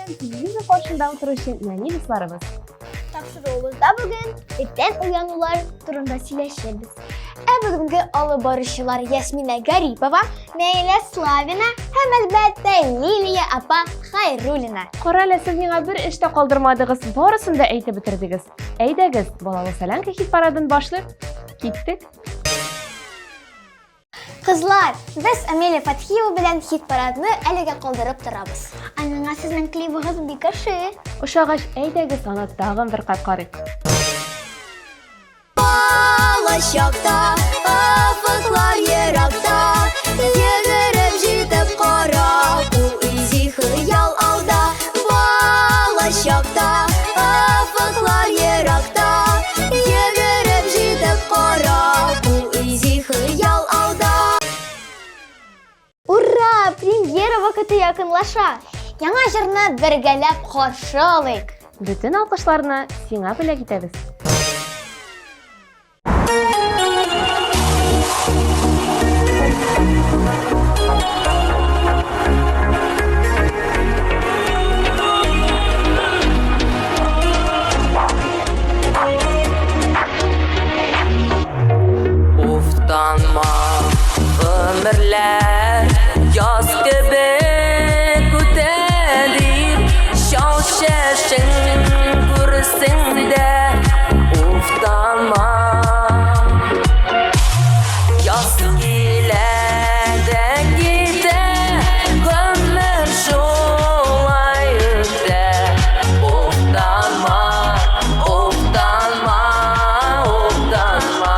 Bugün televizyon karşısında oturuşun nani dostlarımız. Topşuruğumuzda bugün erten uyanılar turunda söyleşiriz. Bugünkü alıbarışçılar Yasmina Garipova, Neyla Slavina hem elbette Liliya Apa Hayrulina. Korayla siz yine bir işte kaldırmadığınız doğrusunu da eğitip bitirdiniz. Eydiniz, bolalı Selenka hit paradın başlayıp gittik. Kızlar, biz Amelia Fathiyeva bilen hit paradını elige kaldırıp durabız. Anına sizin klibiniz bir kaşı. Uşağış eydiniz sana dağın bir kapkarık. Başakta, afıklar yerakta, yürürüp jitip kara, bu izi hıyal alda. Başakta, afıklar yerakta, yürürüp jitip kara, bu izi hıyal alda. Urra! Pремьера vakti yakınlaşa. Яңа җырны бергәләп каршы алыйк. Bütün alkışlarına sina bile gideriz. Uftanma ömürler yaz gibi güdelir şaşeşin kursinde uftanma yaz ile de gider ömür şolay öte uftanma uftanma uftanma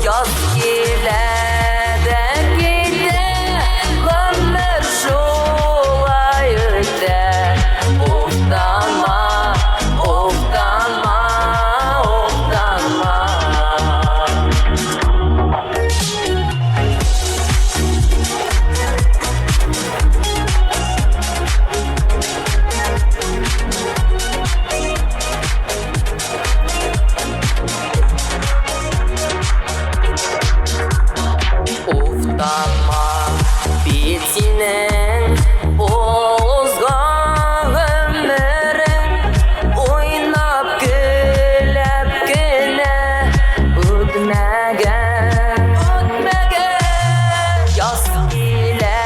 yaz ile de gider ömür şolay öte uftanma uftanma uftanma Uftanma bitinin ozgan ömrün oynap gülüp güne ötmegen yaz ile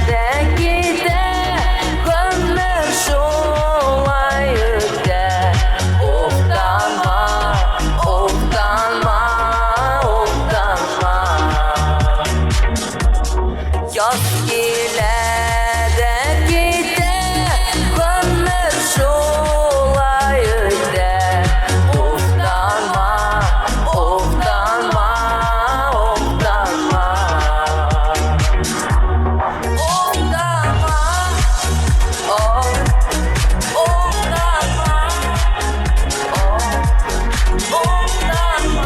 de gider ömür şolay öte uftanma uftanma uftanma yaz ile de gider ömür şolay öte uftanma uftanma uftanma uftanma oh uftanma oh uftanma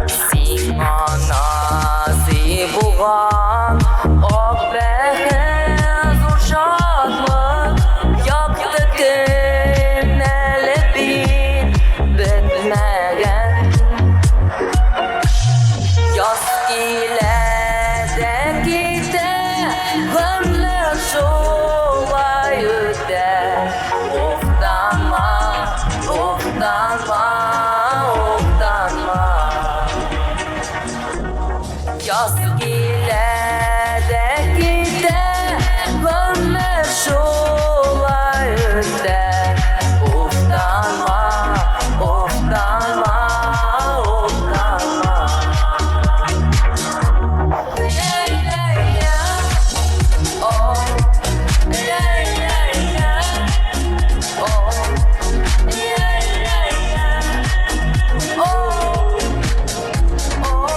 Simana buğan o behez uşaklık yaktı güneli bir bitmegen yaz ile de gider ömür şolay öte uftanma uftanma uftanma yaz ile de gider ömür şolay öte uftanma uftanma uftanma yeah, yeah, yeah. Oh, yeah, yeah, yeah. Oh, yeah, yeah, yeah. Oh, oh.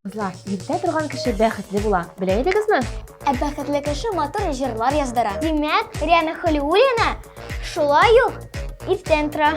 Kızlar, evde durgan kişi bexetli bula. Bileydiniz mi? Бәхетле кеше матур җырлар яздыра. Димәк, Риана Халиуллина шулай ук иртән тора.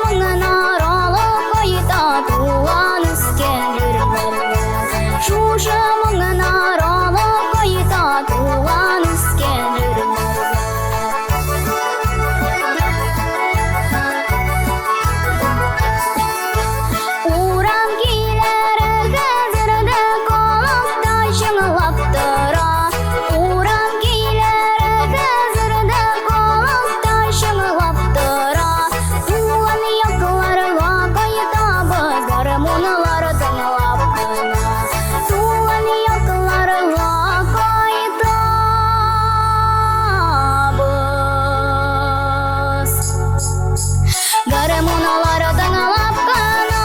мыңын аралап қайта туған өскен жүрмін. Шушы мыңын аралап қайта туған өскен жүрмін. Урам келері қазірді қолықта шыңылап тұра. Урам келері қазірді қолықта шыңылап тұра. Туған яқыларға қайтабыз гармоналар тыңлап қана. Туған яқыларға қайтабыз гармоналар тыңлап қана.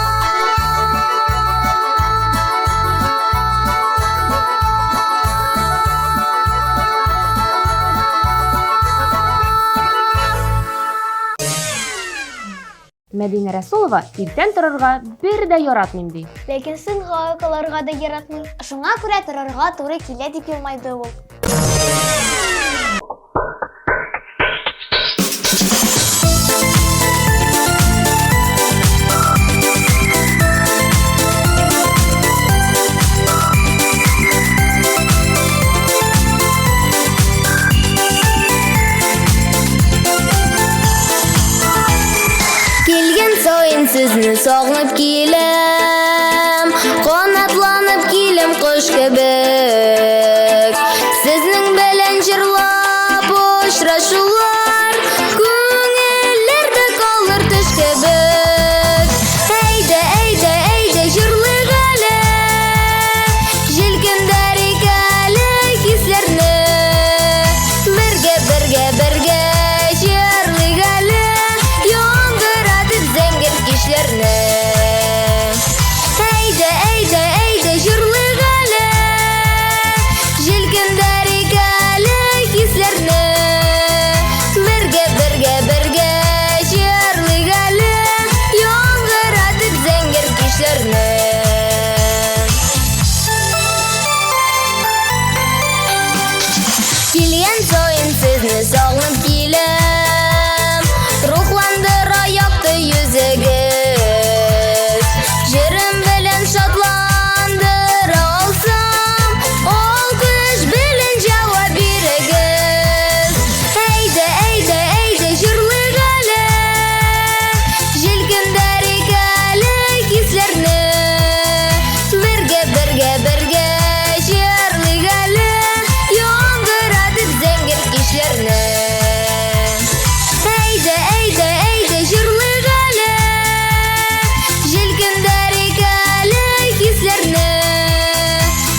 Мәдинә Рәсулова иртән торырга бер дә яратмыйм ди. Ләкин сынга кыларга да яратмый. Шуңа күрә торырга туры килә дип елмайды ул. Келген сайын сезне сагынып киләм, канатланып киләм кош кебек. Сезнең белән җырлап очрашулар күңелләрдә калыр төш кебек. Әйдә, әйдә, әйдә җырлыйк әле, җилкендәр икәле хисләрне. Бергә, бергә, бергә җырлыйк әле, яңгыратып зәңгәр кичләрне. Әйдә, әйдә, әйдә җырлыйк әле, җилкендәр икәле хисләрне. Бергә, бергә, бергә җырлыйк әле, яңгыратып зәңгәр кичләрне. Килгән сайын сезне сагынып киләм, рухландыра якты йөзегез. Җырым белән шатландыра алсам, ул көч белән җавап бирегез. Әйдә, әйдә, әйдә җырлыйк әле, җилкендәр икәле хисләрне. Бергә, бергә, бергә җырлыйк әле, яңгыратып зәңгәр кичләрне. Әйдә, әйдә, әйдә җырлыйк әле, җилкендәр икәле хисләрне.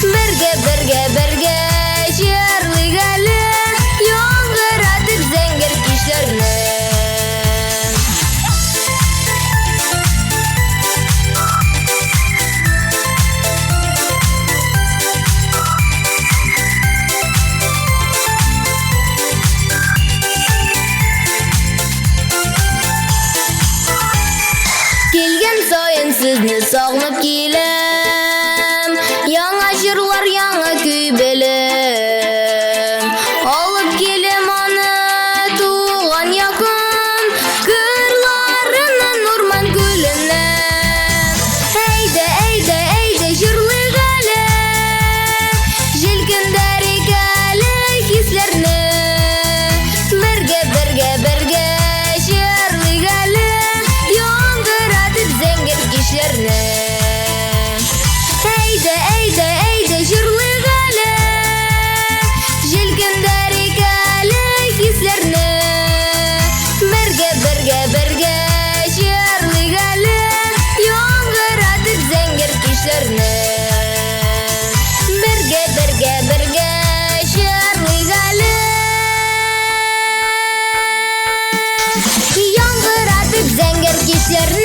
Бергә, бергә, бергә җырлыйк әле, яңгыратып зәңгәр кичләрне. Келген сайын сезне сагынып киләм, яңа җырлар, яңа көй белем. Алып килем аны туган якын, кырларыннан урман күленнән. Әйдә, әйдә, әйдә җырлыйк әле, җилкендәр икәле хисләрне. Бергә, бергә, бергә җырлыйк әле, яңгыратып зәңгәр кичләрне. Әйдә, әйдә, әйдә җырлыйк әле, җилкендәр икәле хисләрне. Бергә, бергә, бергә җырлыйк әле, яңгыратып зәңгәр кичләрне. Бергә, бергә, бергә җырлыйк әле, яңгыратып зәңгәр кичләрне.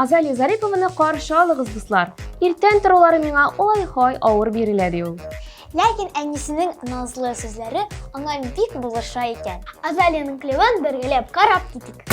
Азалия Зарипованы каршы алыгыз, дуслар. Иртән торулары миңа ой-хой авыр бирелә ди ул. Ләкин әнисенең назлы сүзләре аңа бик булыша икән. Азалияның клибын бергәләп карап китик.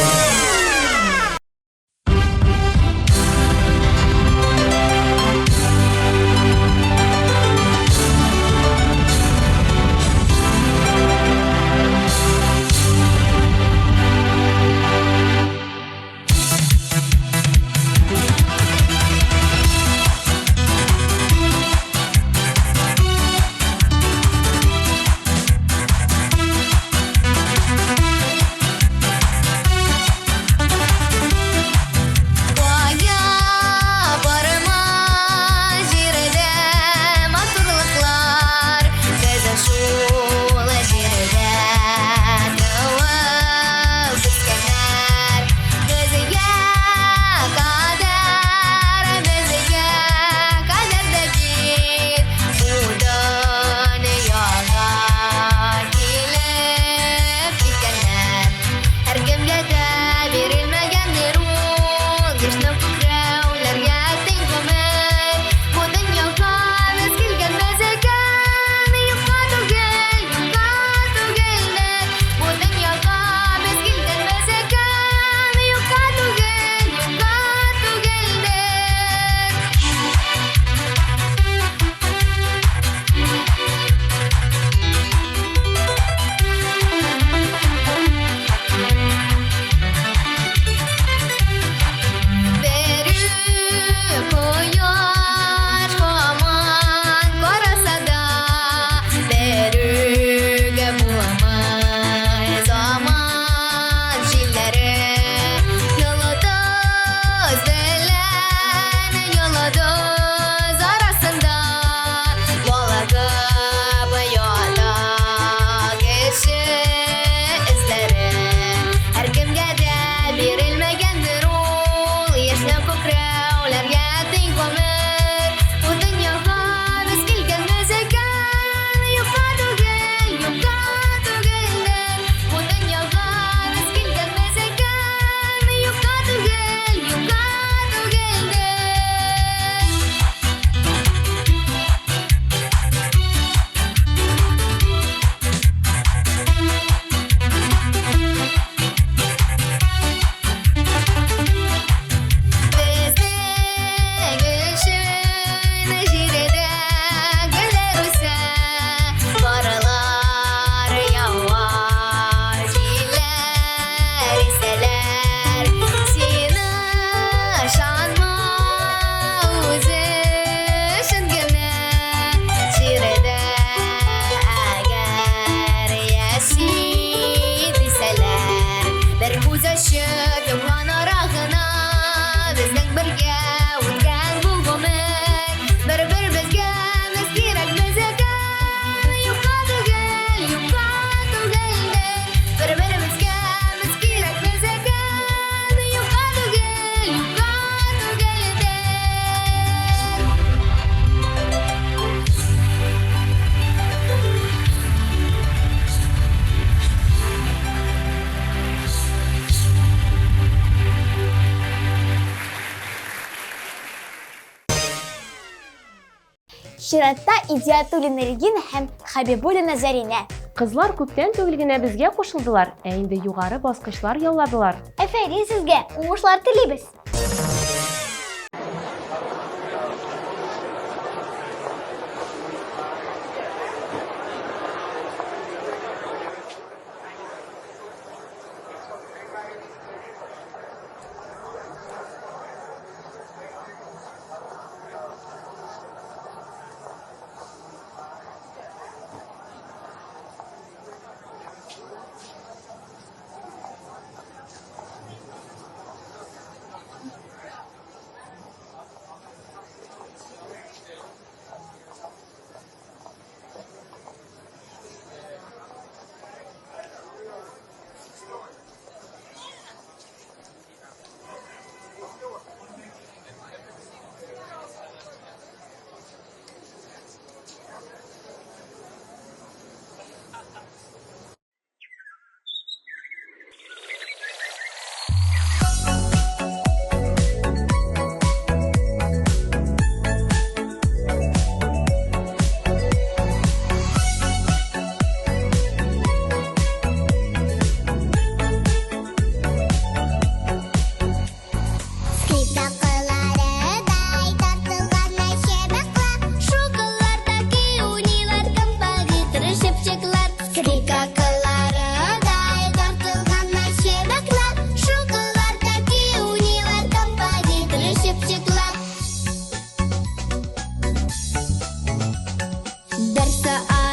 Чиратта Идиатуллина Регина һәм Хәбибуллина Заринә. Кызлар күптән түгел генә безгә кушылдылар, ә инде югары баскычлар яуладылар. Әфәрин сезгә, уңышлар телибез.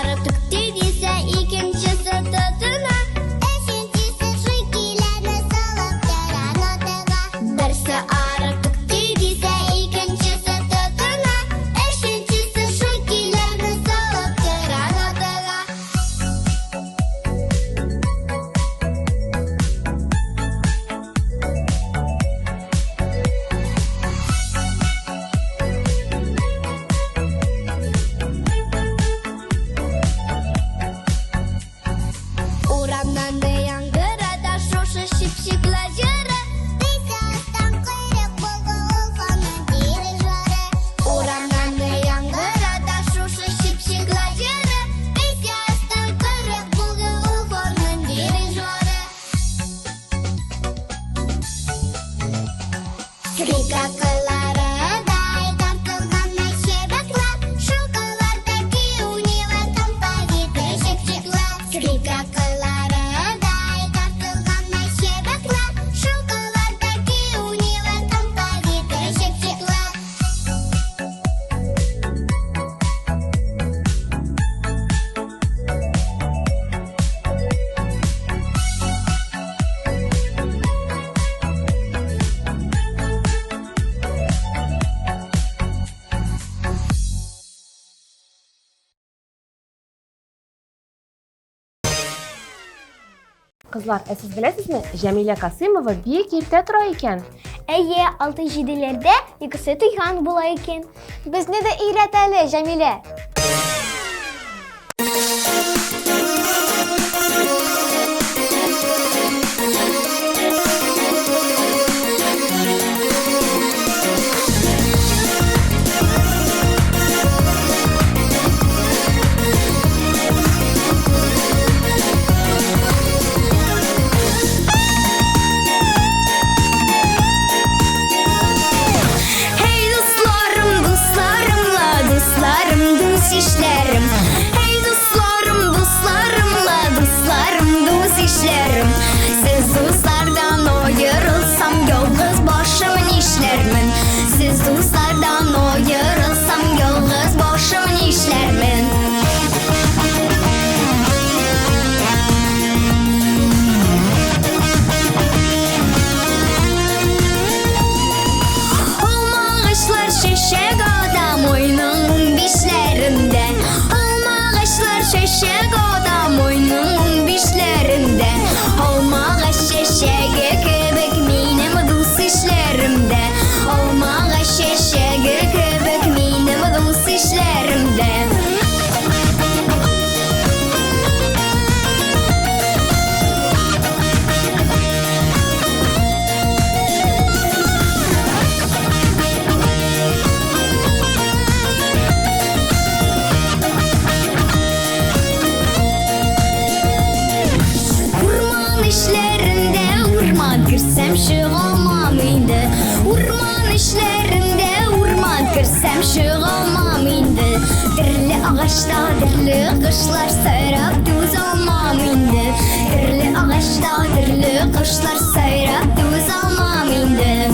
арып түкте десе, икенчесе тотына. Өченчесе шикеләрне салып тора нотага. Берсе арып түкте десе, икенчесе тотына. Өченчесе шикеләрне салып тора нотага. Урамнан да яңгырата шушы шипшиклар жыры. Бисастан кыйрык булды ул ханың дирижеры. Урамнан да яңгырата шушы шипшиклар жыры. Бисастан кыйрык булды ул ханың дирижеры. Скрипка кыллары дай тартылган шебеклар. Шулкалардагы унилар композитор шипшиклар. Скрипка кыллары дай тартылган шебеклар. Шулкалардагы унилар композитор шипшиклар. Кызлар, siz bilesizmi? Jamila Kasimova biyik ertə tura икән. Әйе, 6-7-ләрдә икесе туйган була икән. Безне дә өйрәт әле, Җәмилә. Hey dostlarım, dostlarımla, dostlarım, dost işlerim. Hey dostlarım, dostlarımla, dostlarım, dost işlerim. Siz dostlardan ayrılsam yalnız başımın işlermin. Siz dostlardan ayrılsam yalnız başımın işlermin. Olmağışlar şeşek adam oyunun bişlerinde. Olmağışlar şeşek adam oyunun bişlerinde. Olmağış şeşeği köbek minim dus işlerimde. Olmağış şeşeği köbek minim dus işlerimde. Urman işlerinde urman girsem şığılmam indi. Urman işlerinde urman girsem şığılmam indi. Dirli ağaçta dirli kışlar sayrap düz olmam indi. Dirli ağaçta dirli kışlar sayrap düz olmam indi.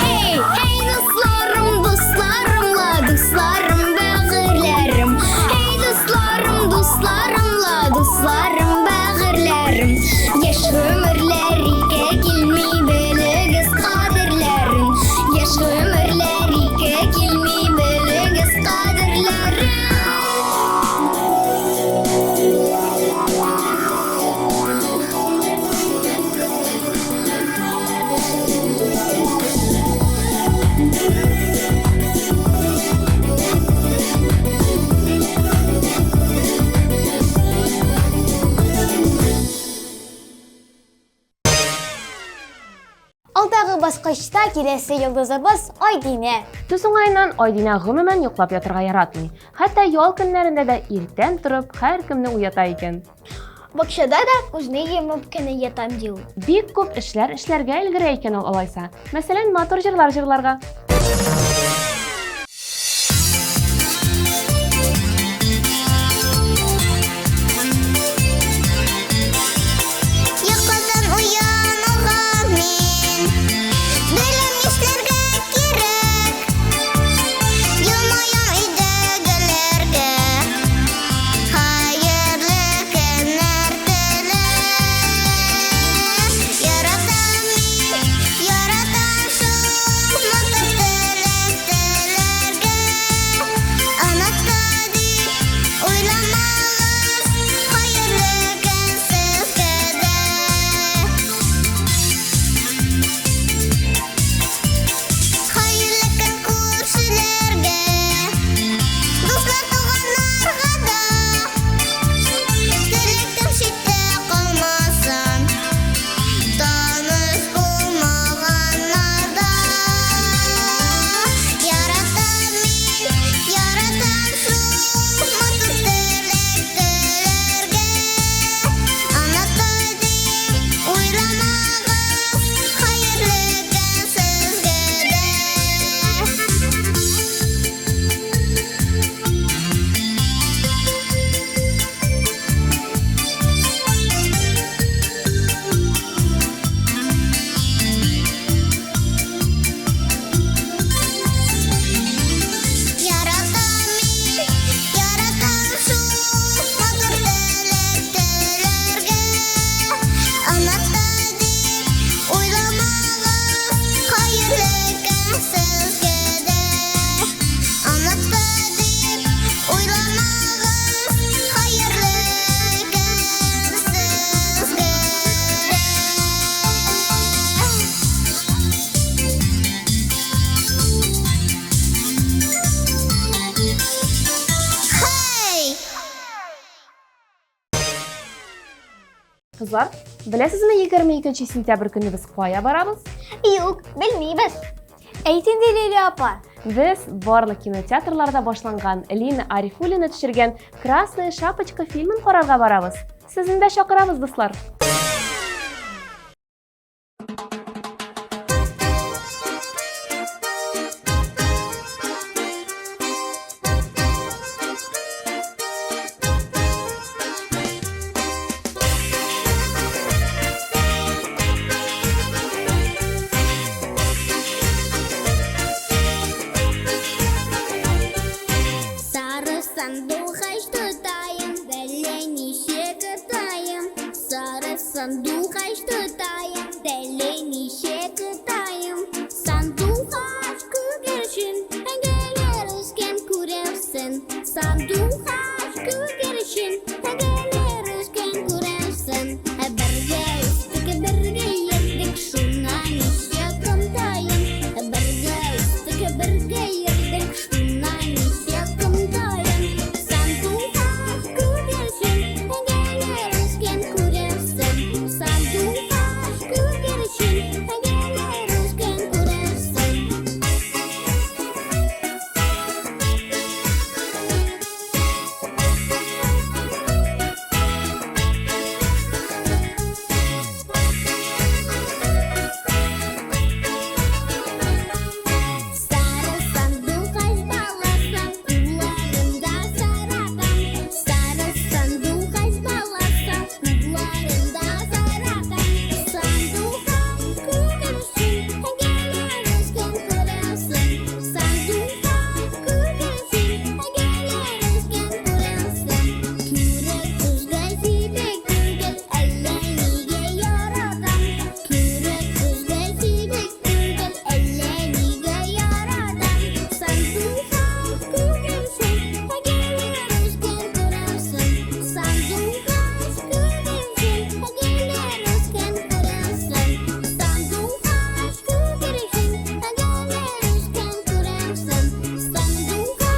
Hey dostlarım, dostlarımla, dostlarım, bağırlarım. Hey dostlarım, dostlarımla, dostlarım, bağırlarım. Yaş ömürleri gelmey biliriz kaderlerin. Yaş ömürleri gelmey biliriz kaderlerin. Алдагы баскычта киләсе йолдызыбыз Айдинә. Төс уңайыннан Айдина гомумән йоклап ятырга яратмый. Хәтта ял көннәрендә дә иртән торып һәркемне уята икән. Бакчада да күзне йомып кенә ятам ди ул. Бик күп эшләр эшләргә өлгерә икән ул алайса. Мәсәлән, матур җырлар җырларга. Kızlar, bilesizmi 22 sentябрь günü biz kaya barabız? Yok, bilmeybiz. Eytin de Leyla apa. Biz barlıq kinoteatrlarda başlanğan Lina Arifulina düşürgen Krasная Шапочка filmin qararga barabız. Sizin de şakırabız dostlar. Sarı sanduqa tutayım, deleni şekatayım. Sarı sanduqa tutayım, deleni şekatayım. Sanduqa kugirişin, gelir özgen kurevsin. Sanduqa kugirişin, gelir özgen kurevsin. Birge üstüge birge yerdik, şuna nişekatayım. Birge üstüge birge yerdik, şuna nişekatayım. Sanduqa kugirişin, gelir özgen kurevsin. Sanduqa kugirişin, gelir özgen kurevsin. Sarı sanduqa balasam, kullarımda sarakan. Sarı sanduqa balasam, kullarımda sarakan. Sanduqa kugirişin, gelir özgen kurevsin. Sanduqa kugirişin, gelir özgen kurevsin. Kürek kuzgay sibek kürgel, ellenige yaradan. Kürek kuzgay sibek kürgel, ellenige yaradan. Sanduqa kugirişin, gelir özgen kurevsin. Sanduqa kugirişin, gelir özgen kurevsin. Sanduqa kugirişin, gelir özgen kurevsin. Sanduqa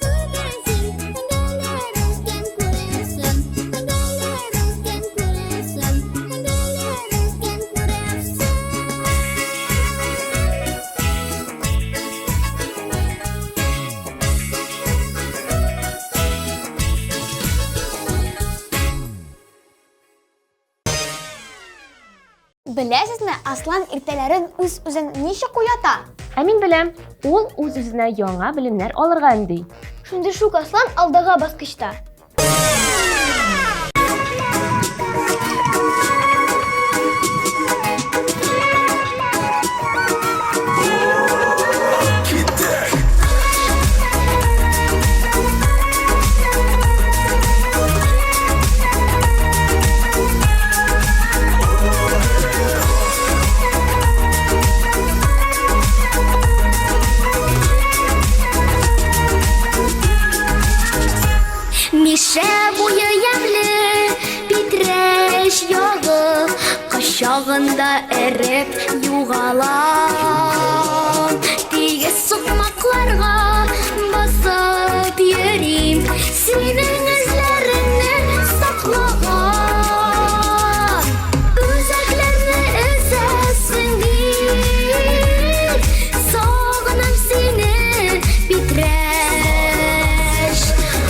kugirişin, gelir özgen kurevsin. Gelir özgen kurevsin. Gelir özgen kurevsin. Bilesizmi, aslan irtelerin üz-üzün neşe kuyata? Amin bilem, ol öz-özüne yanga bilimler alırgan dey. Şunda şuk aslan aldığı baskışta. Mişe boyu yemli, bitreş yağı, kaşağında erip yuğalan. Diye sokmaklarga basıp yürüyüm, senin izlerini saklagan. Özeklerini ezesin değil, sağınım seni bitreş.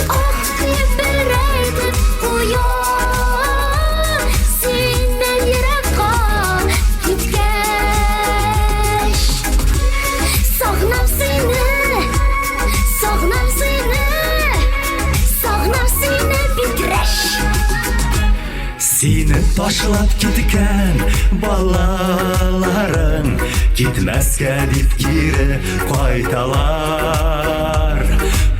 Ah diye bereydim uyan, senden yırakka gitkeş. Sağınım seni, sağınım seni, sağınım seni bitreş. Seni taşlap gitken balaların gitmezke dip geri qaytalar.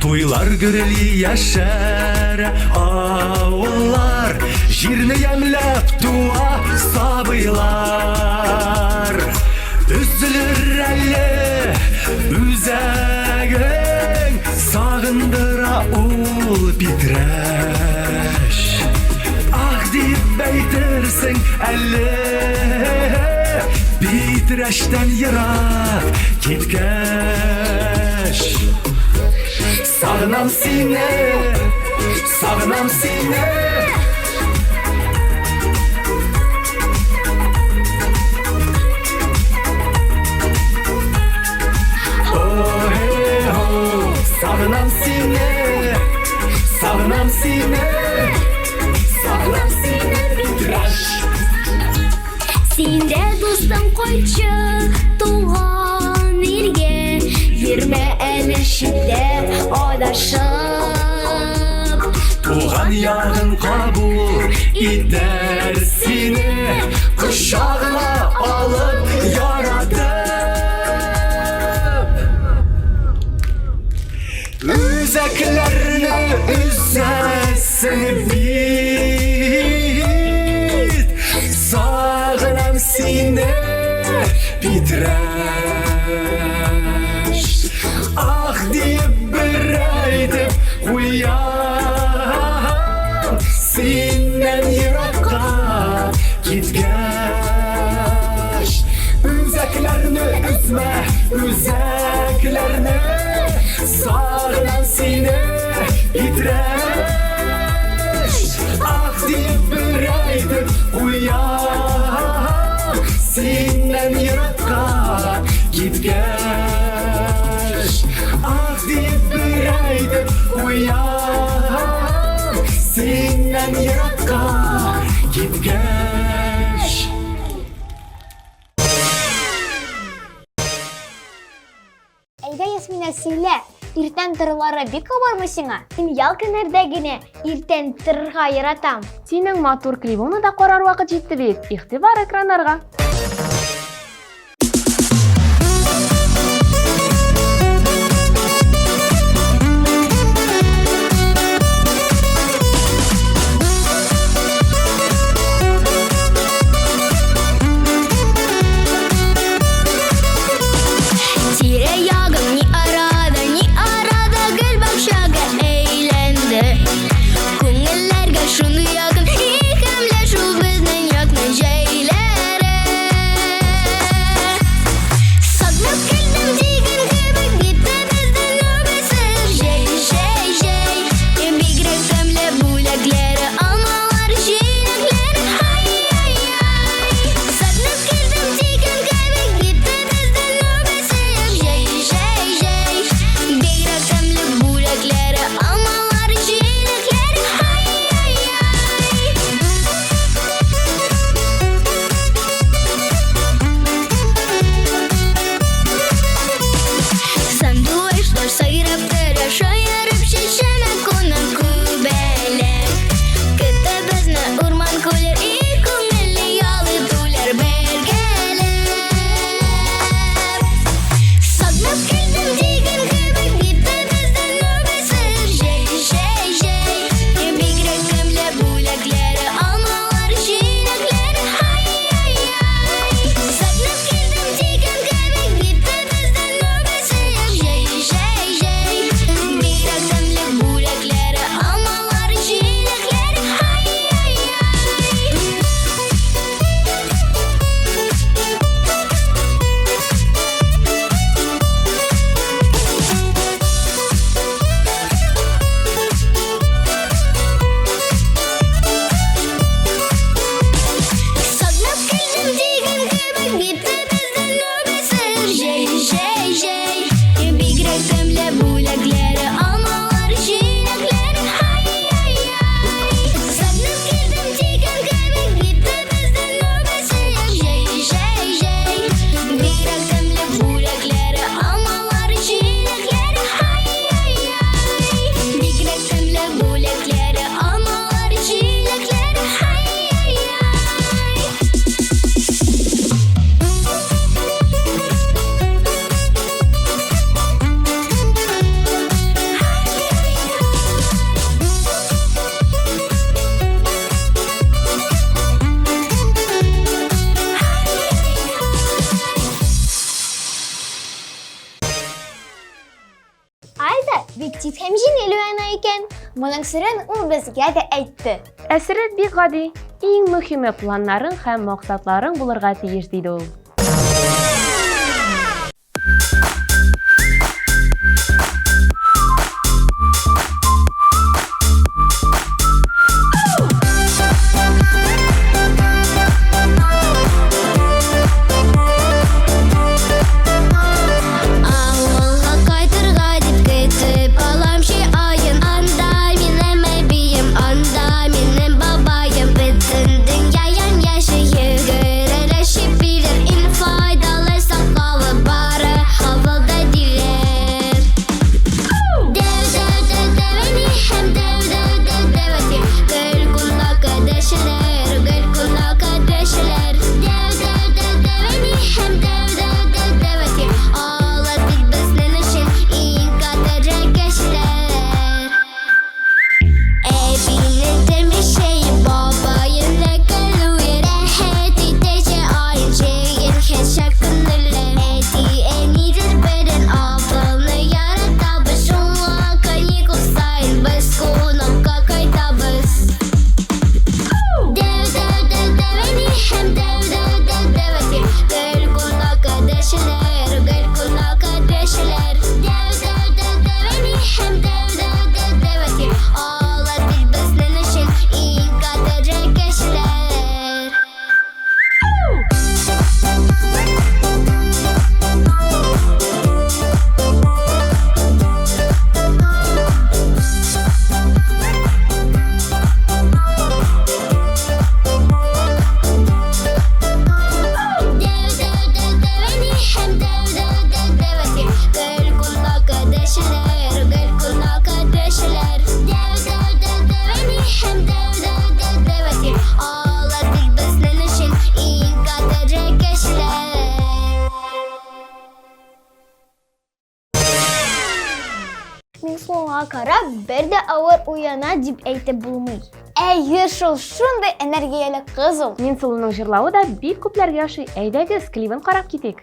Toylar göreli yaşar avullar, jirni yemlep dua sabıylar. Üzülür elle üzegin, sağındıra ul bitreş. Ah deyip beytirsin elle, bitreşten yırak gitkeş. Sağınam seni, sağınam seni. Güller seni kuşağına alıp yaratıp Üzeklerini üzesin bit Sağlam seni bitreş Ah deyip bir aydıp uyan Senden yırakka gitgeç Üzeklerini üzme üzeklerini Sağlam seni bitreş Ah deyip bir aydıp uyan Senden yırakka gitgeç Ah deyip bir aydıp uyan Senden yırakka gitgeç Әйдә, Ясмина, сөйлә. Иртән торулары бик авырмы сиңа? Мин ял көннәрдә генә иртән торырга яратам. Синең матур клибыңны да карар вакыт җитте бит. Игътибар экраннарга. Тирә-ягым ни арада гөл бакчага әйләнде. Күңелләргә шундый якын, икемле шул безнең якны җәйләре. Сагынып килдем дигән кебек, китте безнең үбәсер. Җәй, җәй, җәй, бигрәк тәмле бүләкләре, алмалар, җиләкләре. Ай, ай, ай. Сагынып килдем дигән кебек, китте безнең үбәсер. Җәй, җәй, җәй, бигрәк тәмле бүләкләре, алмалар, җиләкләре. Ай, ай, ай. Сандугачлар сайрап тора, шаярып чәчәмә кунак күбәләк. Көтә безне урман күлләр, и күңелле ял итүләр бергәләп. Сагынып килдем дигән кебек, китте безнең үбәсер. Җәй, җәй, җәй, бигрәк тәмле бүләкләре, алмалар, җиләкләре. Ай, ай, ай. Сагынып килдем дигән кебек, китте безнең үбәсер. Җәй, җәй, җәй, бигрәк тәмле бүләкләре, алмалар, җиләкләре. Ай, ай, ай. Сагынып килдем дигән кебек, китте безнең үбәсер. Җәй, җәй, җәй, бигрәк тәмле бүләкләре, алмалар, җиләкләре. Ай, ай, ай. Сагынып килдем дигән кебек, китте безнең үбәсер. Җәй, җәй, җәй, бигрәк тәмле бүләкләре, алмалар, җиләкләре. Ай, ай, ай. Бигрәк тәмле бүләкләре, алмалар, җиләкләре. Ай, ай, ай. Айда, бик тиз һәм җиңел уйна икән. Моның серен ул безгә дә әйтте. Әсрәт бик гади. Иң мөһиме планнарың һәм максатларың булырга тиеш диде ул. Авылга кайтырга дип көтеп аламчы айын. Анда минем әбием, анда минем бабаем. Бөтен дөнья ям-яшел йөгерер, әшеп бирер. Ин файдалы сакалы бары. Авылда Соңга карап бер дә авыр уяна дип әйтеп булмый. Әйе, шул шундый энергияле кыз ул. Миңсылуның җырлавы да бик күпләргә ошый. Әйдәгез, клибын карап китик.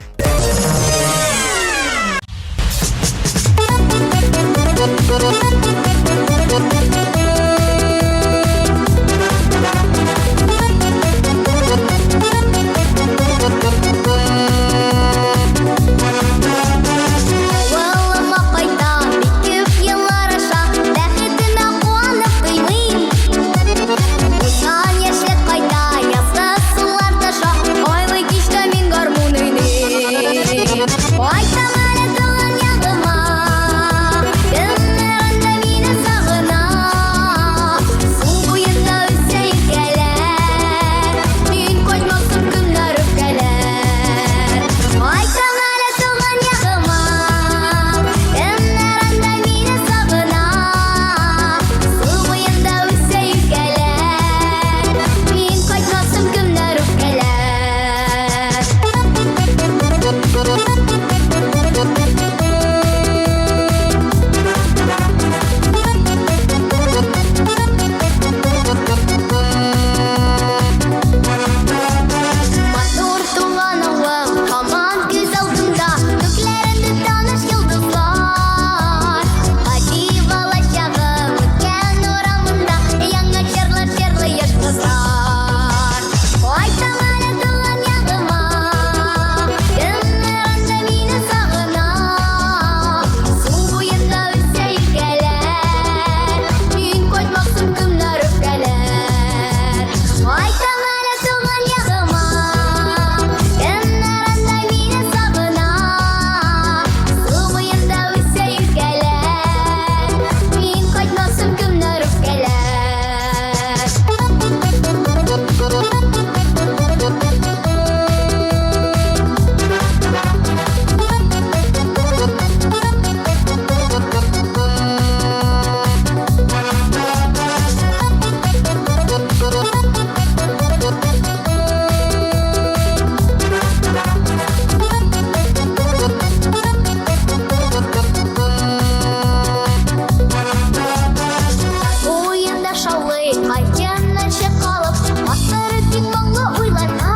Авылыма кайтам, бик күп еллар аша, бәхетемә куанып туймыйм. Узган яшьлек кайта, язгы сулар таша, айлы кичтә мин гармун уйныйм. Кайтам әле туган ягыма, көннәрендә мине сагына. Су буенда үсә икәләр, мин кайтмасын көннәр үпкәләр. Кайтам әле туган ягыма, көннәрендә мине сагына. Су буенда үсә икәләр, мин кайтмасын көннәр үпкәләр. Матур туган авым, һаман күз алдымда, күкләрендә таныш йолдызлар. Хади балачагым, үткән урамында, яңа чырлы яшь кызлар. Кайтам әле туган ягыма, көннәрендә мине сагына. Су буенда үсә икәләр, мин кайтмасын көннәр үпкәләр. Кайтам әле туган ягыма, көннәрендә мине сагына. Су буенда үсә икәләр, мин кайтмасын көннәр үпкәләр. Уенда шаулый, океаннан чыккалып, атлары бик моңлы уйларга.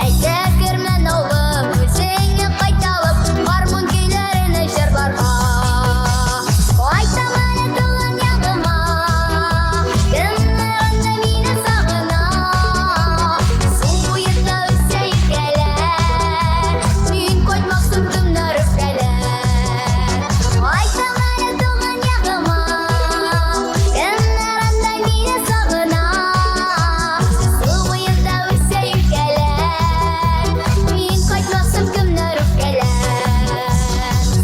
Әйтә кермән авым, үзеңә кайталып, гармун көйләренә җырларга. Кайтам әле туган ягыма, көннәрендә мине сагына. Су буенда үсә икәләр, мин кайтмасын көннәр үпкәләр. Кайтам әле туган ягыма, көннәрендә мине сагына. Су буенда үсә икәләр, мин кайтмасын көннәр үпкәләр.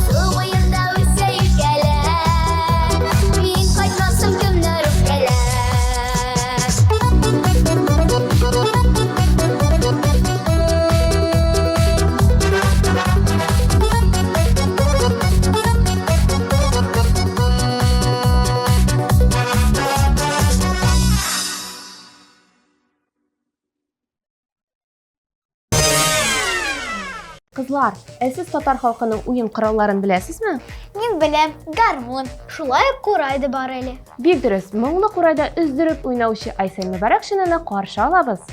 Су буенда үсә икәләр, мин кайтмасын көннәр үпкәләр. Кызлар, сез татар халкының уен коралларын беләсезме? Мин беләм, гармун. Шулай ук курай да бар әле. Бик дөрес, моңлы курайда өздереп уйнаучы Айсел Мөбарәкшинаны каршы алабыз.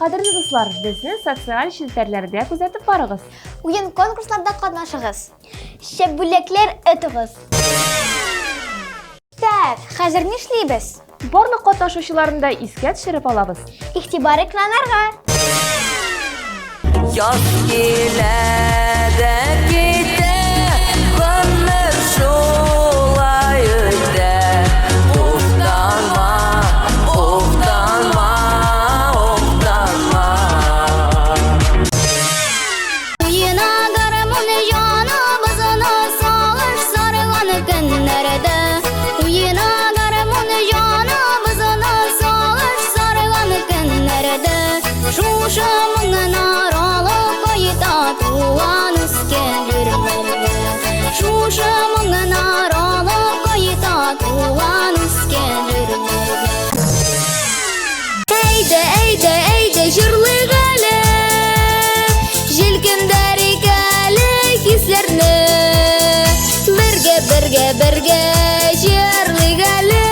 Qadrli dostlar, bizni sotsial şilterlerde kuzatib barıгыз. Уен конкурсларда катнашыгыз. Шәбүләкләр этегез. Так, хәзер нишлибез? Барлык катнашучыларны да искә төшереп алабыз. Игътибар экраннарга. Yaz gelede gide Ömür şolay öde Oftanma, oftanma, oftanma Uyuna garamın yana bazana sağır sarılan günlerde Uyuna garamın yana bazana sağır sarılan günlerde Şuşamın aralı kayıta tuğan iskenderlerde Şuşamın aralı kayıta tuğan iskenderlerde Eyde eyde eyde jırlı gale Jilkindari gale hislerini Birge jırlı gale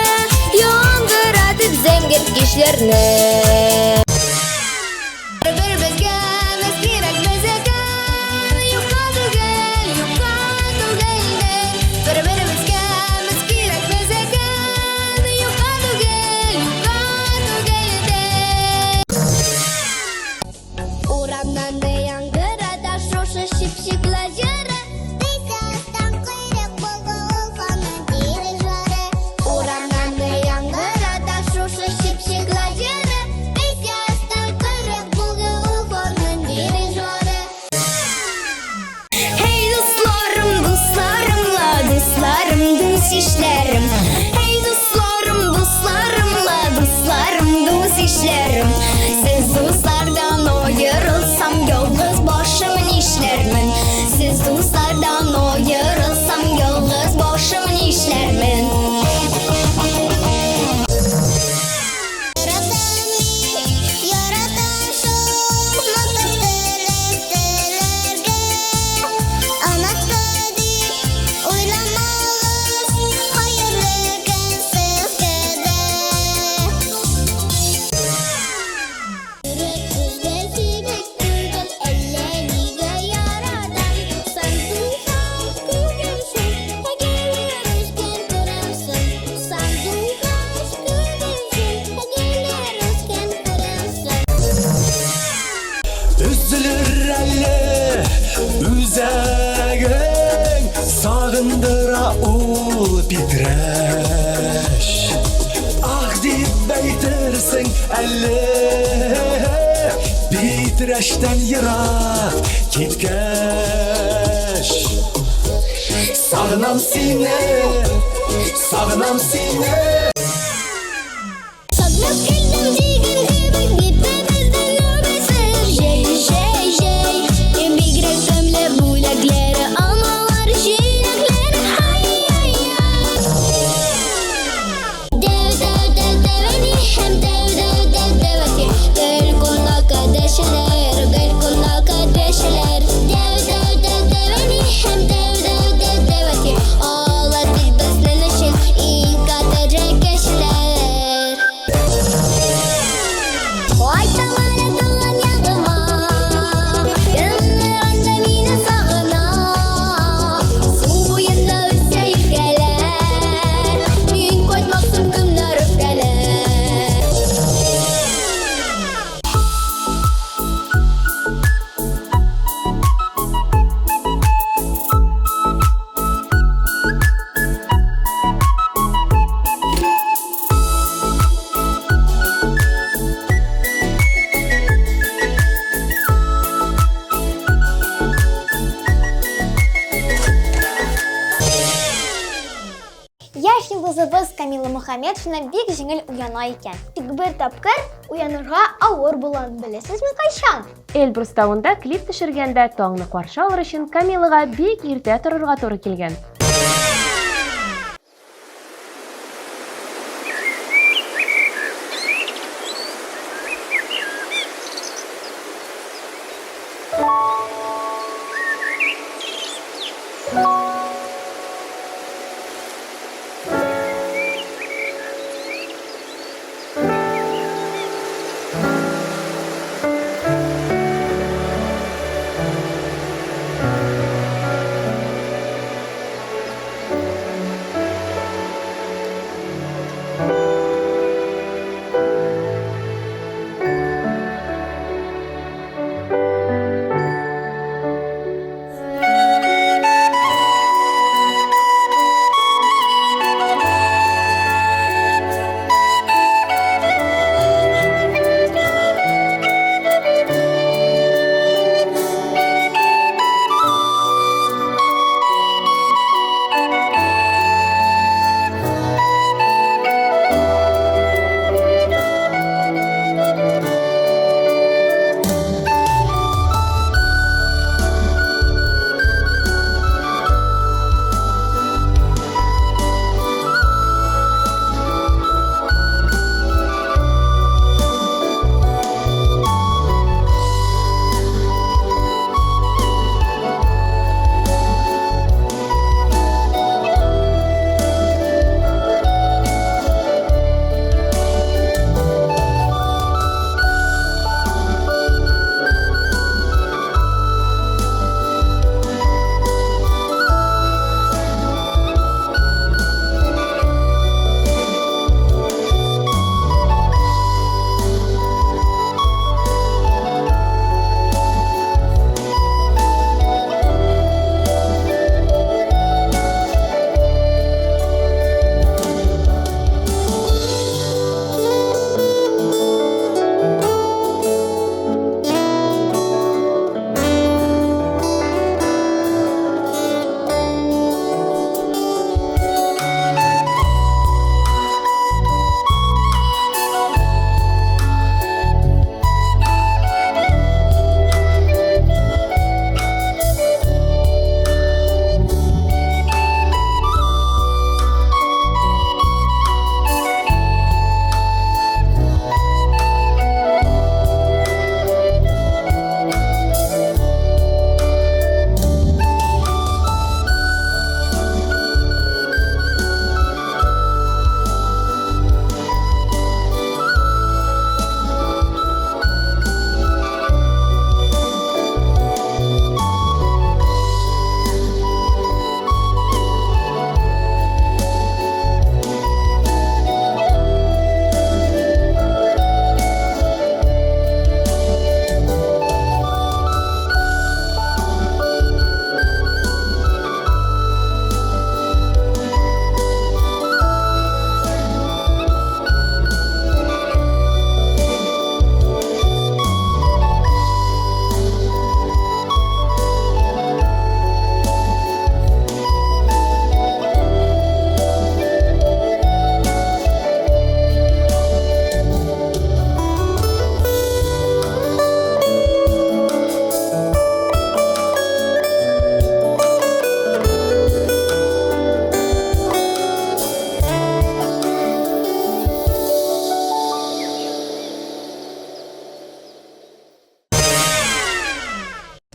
Yangıratıp zengin kişlerini Bir bezge meskirek bezekan Yuka tugel de Bir bezge meskirek bezekan Yuka tugel de Uğramdan da yangırada şoşu şipşikla jırı Bizastan kıyrık bulgu ulfanın dirijörü Uğramdan da yangırada şoşu şipşikla jırı Bizastan kıyrık bulgu ulfanın dirijörü Hey dostlarım, dostlarımla dostlarım, dost işlerim Hey dostlarım, dostlarımla dostlarım, dost işlerim Siz dostlardan ayırılsam yalnız başımın işlermin Siz dostlardan ayırılsam yalnız başımın işlermin Yaratan şu mutlularge Anlatmadı oylamalız hayırlı gensiz gede Yürek güzel çiçek güzel ellerine yaradan Sen duysan gülürsün geliriz kendirimsin Sen duysan gülürsün geliriz kendirimsin Üzülür elle üzegin Sağındıra ul bitreş Ah deyip beytirsin elle Bitreşten yırak gitgeş Sağınam seni, sağınam seni Saklap keldim jiger gibi gitmemizden nöbetsir Jey jey jey Emigrek gömle bulakları Almalar jinekleri Hay hay hay Dev dev dev deveni Hem dev dev dev deveti Gel konak kardeşler Gel konak kardeşler Dev dev dev deveni Hem dev dev dev deveti Ağladı beslenişin İyi kaderek geçler Vay tamara dolan yanıma Yanlarında mine sağına Suyunda üsteyip geler Min koymaksın kımlar öfkeler Яшь йолдызыбыз Камила Мөхәммәтшина бик җиңел уяна икән. Тик бер тапкыр уянырга авыр булган. Беләсезме кайчан? Эльбрус тауында клип төшергәндә таңны каршы алыр өчен Камилага бик иртә торырга туры килгән.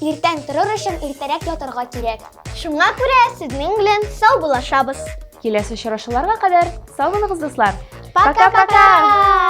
Иртән торыр өчен иртәрәк ятарга кирәк. Шуңа күрә сезнең белән сау булашабыз. Киләсе очрашуларга кадәр сау булыгыз, дуслар. Пока-пока!